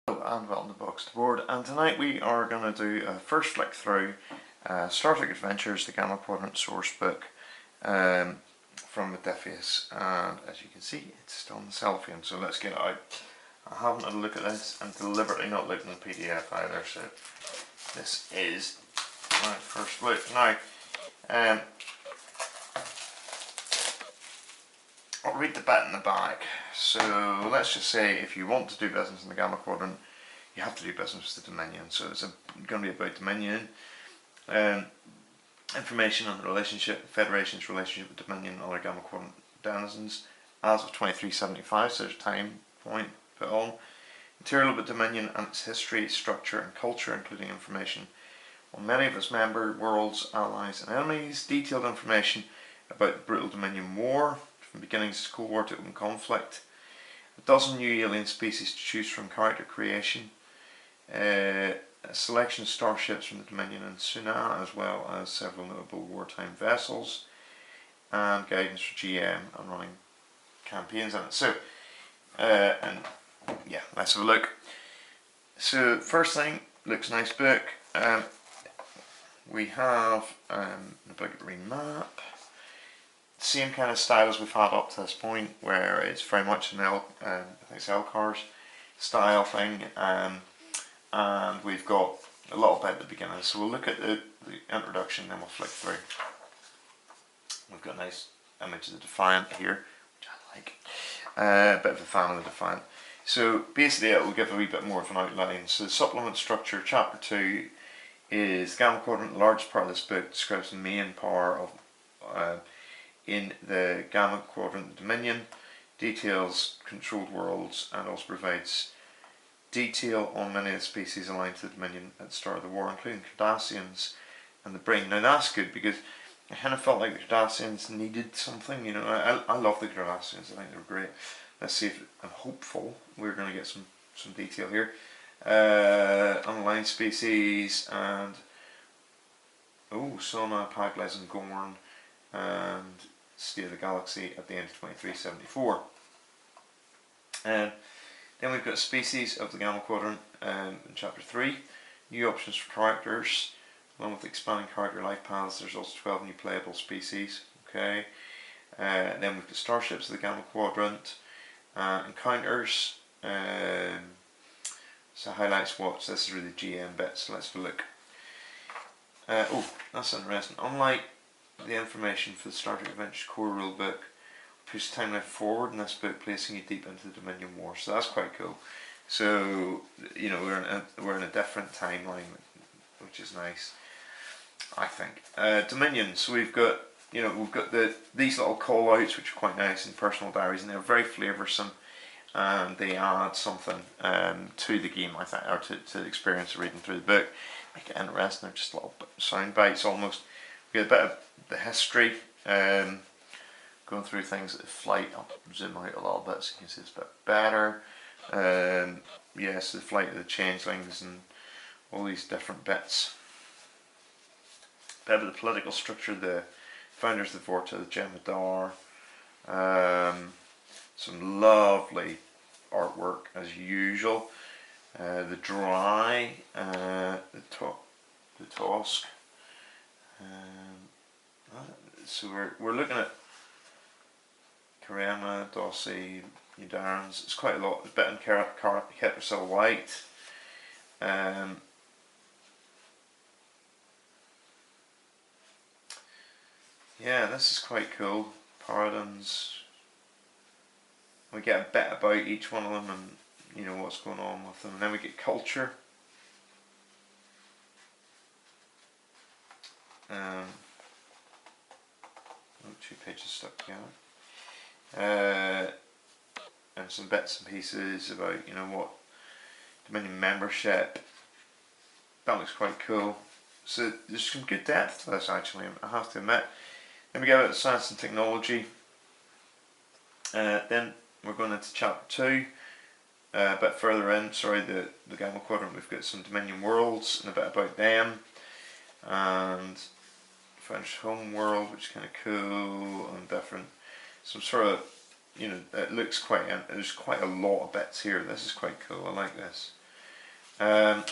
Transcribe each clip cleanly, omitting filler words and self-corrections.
Hello and welcome to Box to Board, and tonight we are going to do a first flick through Trek Adventures, the Gamma Quadrant source book from Modiphius, and as you can see it's still on the cellophane, so let's get it out. I haven't had a look at this and deliberately not looked in the PDF either, so this is my first look. Now, I'll read the bit in the back. So let's just say if you want to do business in the Gamma Quadrant, you have to do business with the Dominion. So it's going to be about Dominion, information on the relationship, Federation's relationship with Dominion and other Gamma Quadrant denizens as of 2375, so there's a time point put on. Material about Dominion and its history, structure and culture, including information on many of its member worlds, allies and enemies, detailed information about the brutal Dominion War, from beginnings of Cold War to open conflict, a dozen new alien species to choose from, character creation, a selection of starships from the Dominion and Suna, as well as several notable wartime vessels, and guidance for GM and running campaigns in it. So, and yeah, let's have a look. So, first thing, looks nice book. We have an obligatory map. Same kind of style as we've had up to this point, where it's very much an I think it's Elcar's style thing, and we've got a little bit at the beginning. So we'll look at the introduction, then we'll flick through. We've got a nice image of the Defiant here, which I like. A bit of a fan of the Defiant. So basically it will give a wee bit more of an outline. So the supplement structure, chapter 2 is Gamma Quadrant. The largest part of this book describes the main power of in the Gamma Quadrant, the Dominion, details controlled worlds, and also provides detail on many of the species aligned to the Dominion at the start of the war, including Cardassians and the Brain. Now that's good, because I kind of felt like the Cardassians needed something, you know. I love the Cardassians, I think they're great. Let's see if I'm hopeful we're going to get some detail here. Unaligned species, and Sona, Pagles and Gorn, and State of the Galaxy at the end of 2374. Then we've got species of the Gamma Quadrant in chapter 3. New options for characters, along with expanding character life paths. There's also 12 new playable species. Okay. Then we've got starships of the Gamma Quadrant, encounters. So highlights watch. This is really the GM bit. So let's have a look. That's interesting. Unlike the information for the Star Trek Adventure core rulebook, push the timeline forward in this book, placing you deep into the Dominion War. So that's quite cool. So you know, we're in a different timeline, which is nice, I think. Dominion. So we've got these little call outs, which are quite nice in personal diaries, and they're very flavoursome, and they add something to the game, I think, or to the experience of reading through the book. Make it interesting. They're just little sound bites almost. We get a bit of the history, going through things at flight. I'll zoom out a little bit so you can see this a bit better. Yes, the flight of the changelings and all these different bits. A bit of the political structure, the founders of the Vorta, the Jemadar. Some lovely artwork as usual. The Dry, the Tosk. So we're looking at Karema, Dossi, Udarans. It's quite a lot. There's a bit in Ketrasil White. Yeah, this is quite cool. Paradins. We get a bit about each one of them, and you know what's going on with them. And then we get culture. Two pages stuck together, and some bits and pieces about what Dominion membership. That looks quite cool. So there's some good depth to this, actually, I have to admit. Then we get about science and technology. Then we're going into chapter 2. A bit further in, the Gamma Quadrant, we've got some Dominion worlds and a bit about them, and French home world, which is kind of cool and different. Some sort of, it looks quite, there's quite a lot of bits here. This is quite cool. I like this. Yeah,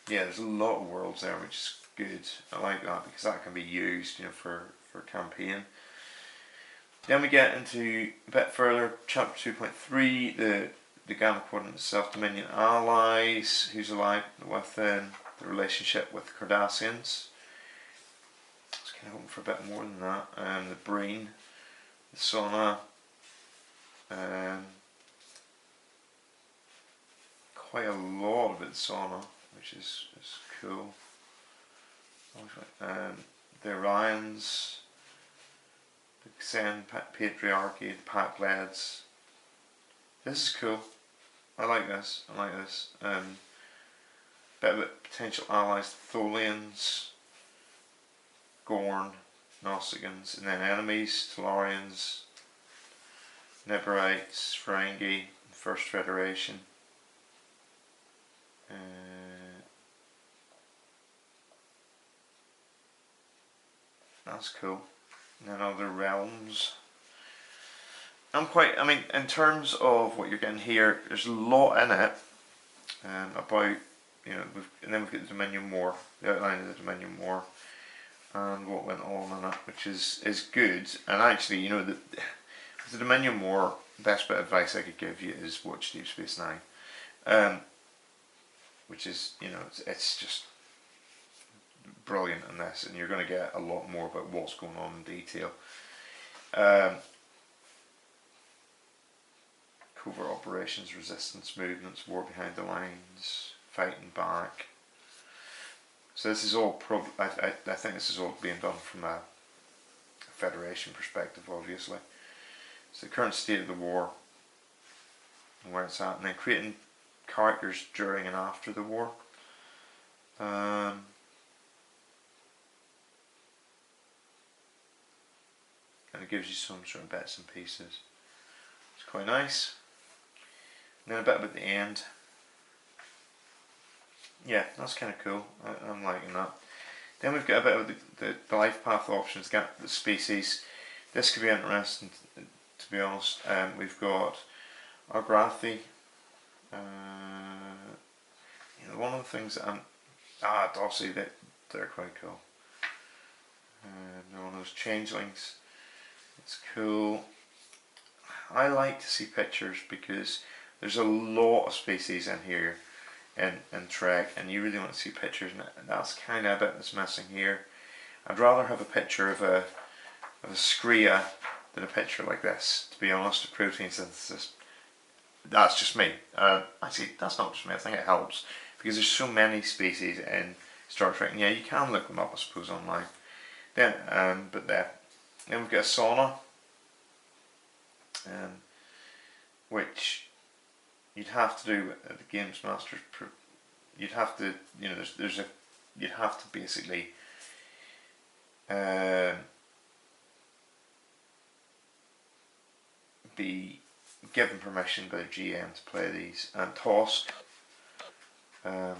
there's a lot of worlds there, which is good. I like that because that can be used, for campaign. Then we get into a bit further, chapter 2.3, the Gamma Quadrant self-dominion allies, who's aligned within the relationship with the Cardassians. I was kind of hoping for a bit more than that. The brain, the sauna, quite a lot of it sauna, which is cool. The Orions, the Xen Patriarchy, the Pack Lads. This is cool. I like this. Bit of it, potential allies, Tholians, Gorn, Nausicaans, and then enemies, Talarians, Neberites, Ferengi, First Federation. That's cool. And then other realms. In terms of what you're getting here, there's a lot in it about, and then we've got the Dominion War, the outline of the Dominion War, and what went on in it, which is good. And actually, the Dominion War, best bit of advice I could give you is watch Deep Space Nine, which is, it's just brilliant in this, and you're going to get a lot more about what's going on in detail. Covert operations, resistance movements, war behind the lines, fighting back. So this is all I think this is all being done from a Federation perspective, obviously. So the current state of the war and where it's at, and then creating characters during and after the war. And it gives you some sort of bits and pieces. It's quite nice. And then a bit about the end. Yeah, that's kind of cool. I'm liking that. Then we've got a bit of the life path options, the species. This could be interesting, to be honest. We've got Argrathi. One of the things that Dossie, they're quite cool. They're one of those changelings. It's cool. I like to see pictures because there's a lot of species in here in Trek, and you really want to see pictures, and that's kind of a bit that's missing here. I'd rather have a picture of a scria than a picture like this, to be honest, of protein synthesis. That's just me. Actually, that's not just me. I think it helps because there's so many species in Star Trek, and yeah, you can look them up, I suppose, online. Then we've got a sauna, which you'd have to do at the Games Masters. You'd have to, you'd have to basically be given permission by the GM to play these, and Tosk, and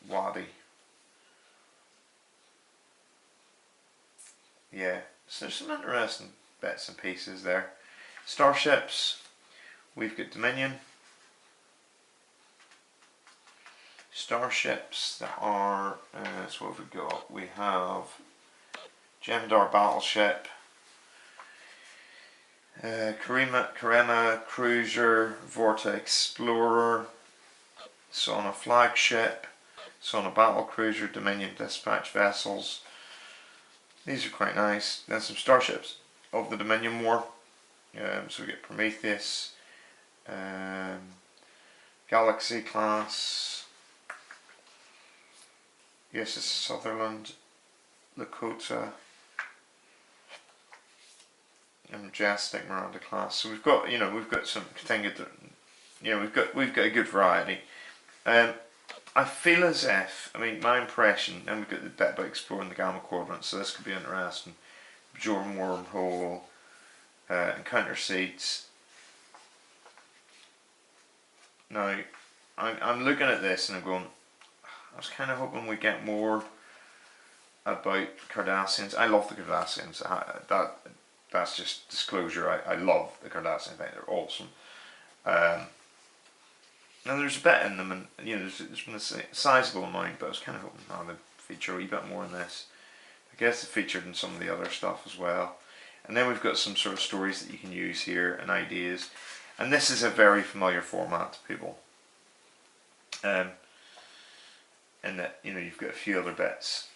Wadi. Yeah, so there's some interesting bits and pieces there. Starships, we've got Dominion. Starships that are, so what have we got? We have Jem'Hadar Battleship, Karema Cruiser, Vorta Explorer, Sauna Flagship, Sauna Battle Cruiser, Dominion Dispatch Vessels. These are quite nice. Then some starships of the Dominion War. So we get Prometheus, Galaxy class, USS Sutherland, Lakota, and Majestic Miranda class. So we've got, we've got some thing, we've got a good variety. I feel as if, my impression, and we've got the bit about exploring the Gamma Quadrant, so this could be interesting. Bajoran Wormhole, Encounter Seeds. Now, I'm looking at this and I'm going, I was kind of hoping we get more about Cardassians. I love the Cardassians. that's just disclosure. I love the Cardassian. I think they're awesome. Now there's a bit in them, and there's been a sizable amount, but I was kind of hoping they'd feature a wee bit more in this. I guess they featured in some of the other stuff as well. And then we've got some sort of stories that you can use here and ideas. And this is a very familiar format to people. And that you've got a few other bits.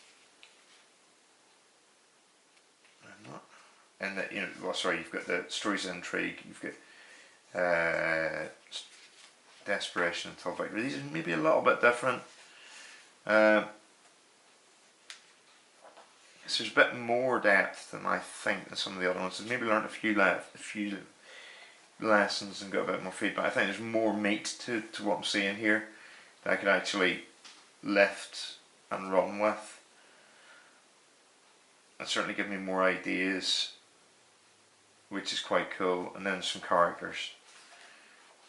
And that you've got the stories of intrigue. You've got desperation until victory. These are maybe a little bit different. So there's a bit more depth than I think than some of the other ones. I've maybe learned a few lessons and got a bit more feedback. I think there's more meat to what I'm seeing here that I could actually lift and run with. And certainly give me more ideas, which is quite cool. And then some characters.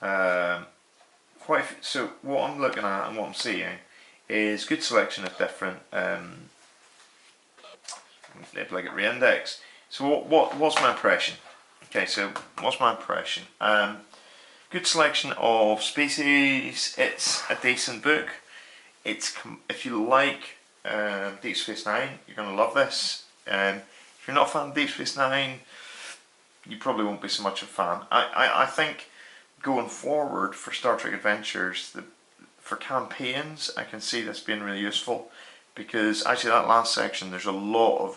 So what I'm looking at and what I'm seeing is good selection of different. Like at reindex. So what's my impression? Okay, so what's my impression? Good selection of species. It's a decent book. If you like Deep Space Nine, you're going to love this. If you're not a fan of Deep Space Nine, you probably won't be so much a fan. I think going forward for Star Trek Adventures, for campaigns, I can see this being really useful, because actually that last section, there's a lot of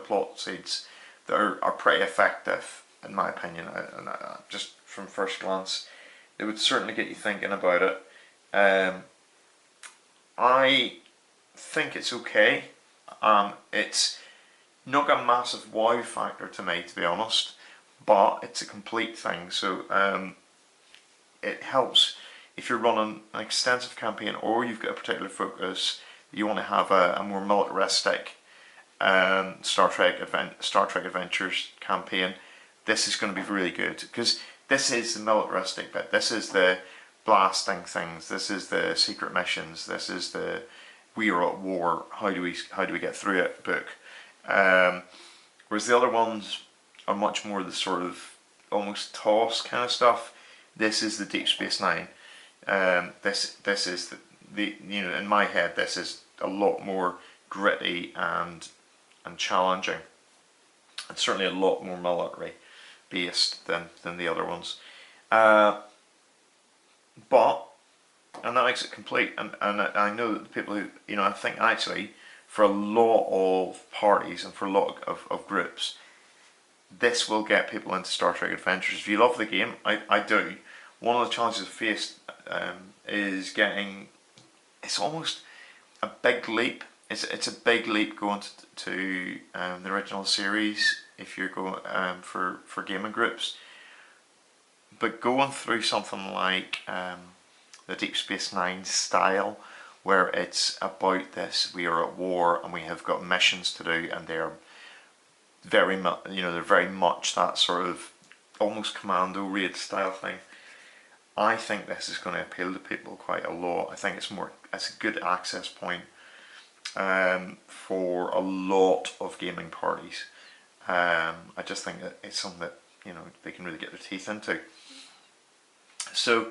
plot seeds that are pretty effective, in my opinion. Just from first glance, it would certainly get you thinking about it. I think it's okay. It's not got a massive wow factor to me, to be honest, but it's a complete thing. So it helps if you're running an extensive campaign, or you've got a particular focus. You want to have a more militaristic Star Trek Adventures campaign. This is going to be really good, because this is the militaristic bit. This is the blasting things. This is the secret missions. This is the we are at war. How do we get through it book. Whereas the other ones are much more the sort of almost TOS kind of stuff. This is the Deep Space Nine. This is the in my head, this is a lot more gritty and challenging, and certainly a lot more military based than the other ones. And that makes it complete. And I know that the people who I think actually for a lot of parties and for a lot of groups, this will get people into Star Trek Adventures. If you love the game, I do. One of the challenges I've faced is getting. It's almost a big leap. It's a big leap going to the original series if you're going for gaming groups. But going through something like the Deep Space Nine style, where it's about this, we are at war and we have got missions to do, and they're very much that sort of almost commando raid style thing. I think this is going to appeal to people quite a lot. I think it's a good access point for a lot of gaming parties. I just think that it's something that they can really get their teeth into. So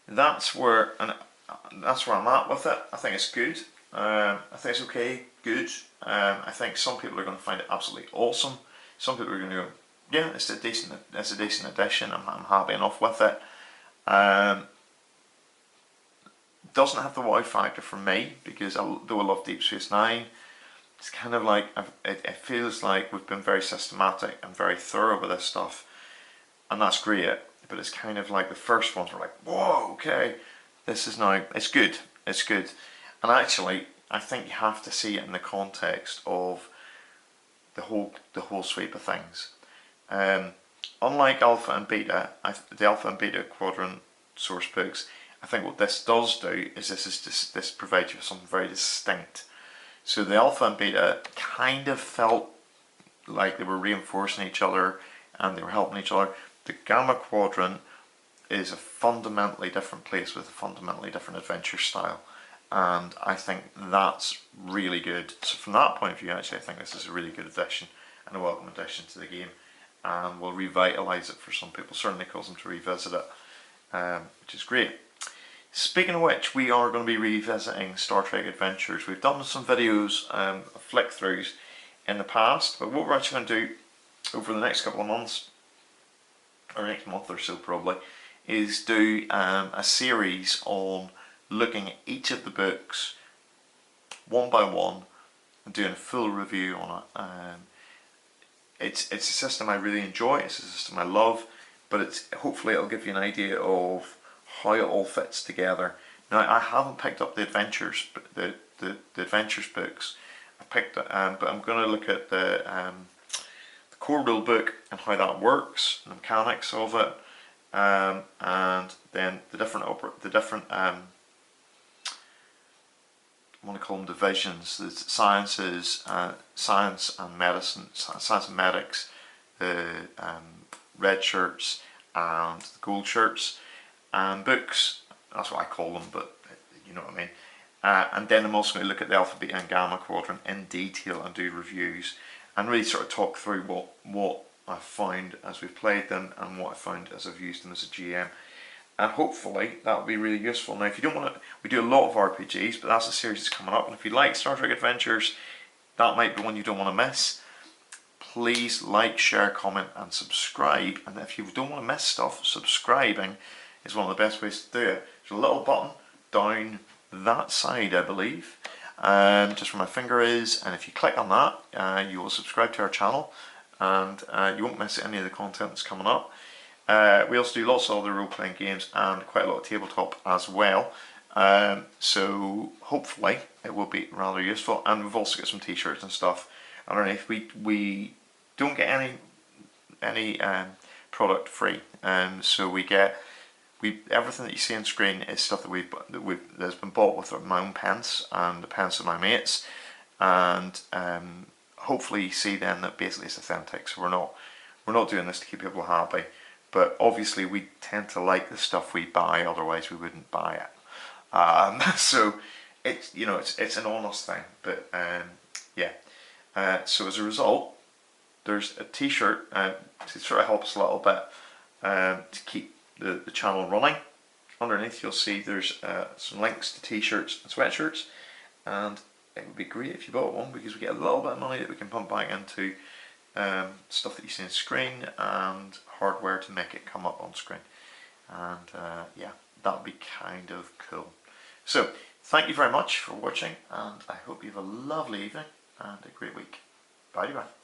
that's where I'm at with it. I think it's good. I think it's okay, good. I think some people are going to find it absolutely awesome. Some people are going to go, yeah, it's a decent addition. I'm happy enough with it. Doesn't have the wow factor for me, because though I love Deep Space Nine, it's kind of like it feels like we've been very systematic and very thorough with this stuff, and that's great. But it's kind of like the first ones were like, whoa, okay, this is now it's good, and actually I think you have to see it in the context of the whole sweep of things. Unlike Alpha and Beta, the Alpha and Beta Quadrant source books, I think what this does do is this provides you with something very distinct. So the Alpha and Beta kind of felt like they were reinforcing each other and they were helping each other. The Gamma Quadrant is a fundamentally different place with a fundamentally different adventure style, and I think that's really good. So from that point of view, actually, I think this is a really good addition. and a welcome addition to the game, and will revitalise it for some people. Certainly cause them to revisit it, which is great. Speaking of which, we are going to be revisiting Star Trek Adventures. We've done some videos of flick throughs in the past, but what we're actually going to do over the next couple of months, or next month or so probably, is do a series on looking at each of the books one by one and doing a full review on it. It's a system I really enjoy, it's a system I love, but hopefully it'll give you an idea of how it all fits together. Now, I haven't picked up the Adventures, the Adventures books. I picked it, but I'm going to look at the core rule book and how that works, the mechanics of it, and then the different I want to call them divisions. The sciences, science and medicine, science and medics, the red shirts and the gold shirts, and books. That's what I call them, but you know what I mean. And then I'm also going to look at the Alpha, Beta and Gamma Quadrant in detail and do reviews and really sort of talk through what I've found as we've played them and what I found as I've used them as a GM. And hopefully that will be really useful. Now, if you don't want to, we do a lot of RPGs, but that's a series that's coming up. And if you like Star Trek Adventures, that might be one you don't want to miss. Please like, share, comment and subscribe. And if you don't want to miss stuff, subscribing is one of the best ways to do it. There's a little button down that side, I believe, just where my finger is, and if you click on that, you will subscribe to our channel, and you won't miss any of the content that's coming up. We also do lots of other role-playing games and quite a lot of tabletop as well, so hopefully it will be rather useful. And we've also got some t-shirts and stuff underneath. We don't get any product free, so we get everything that you see on screen is stuff that's been bought with my own pence and the pence of my mates, and hopefully you see then that basically it's authentic. So we're not doing this to keep people happy, but obviously we tend to like the stuff we buy, otherwise we wouldn't buy it. So it's it's an honest thing, but yeah. So as a result, there's a t-shirt to sort of help us a little bit to keep the channel running. Underneath you'll see there's some links to t-shirts and sweatshirts, and it would be great if you bought one, because we get a little bit of money that we can pump back into stuff that you see on screen and hardware to make it come up on screen, and yeah, that would be kind of cool. So thank you very much for watching, and I hope you have a lovely evening and a great week. Bye bye.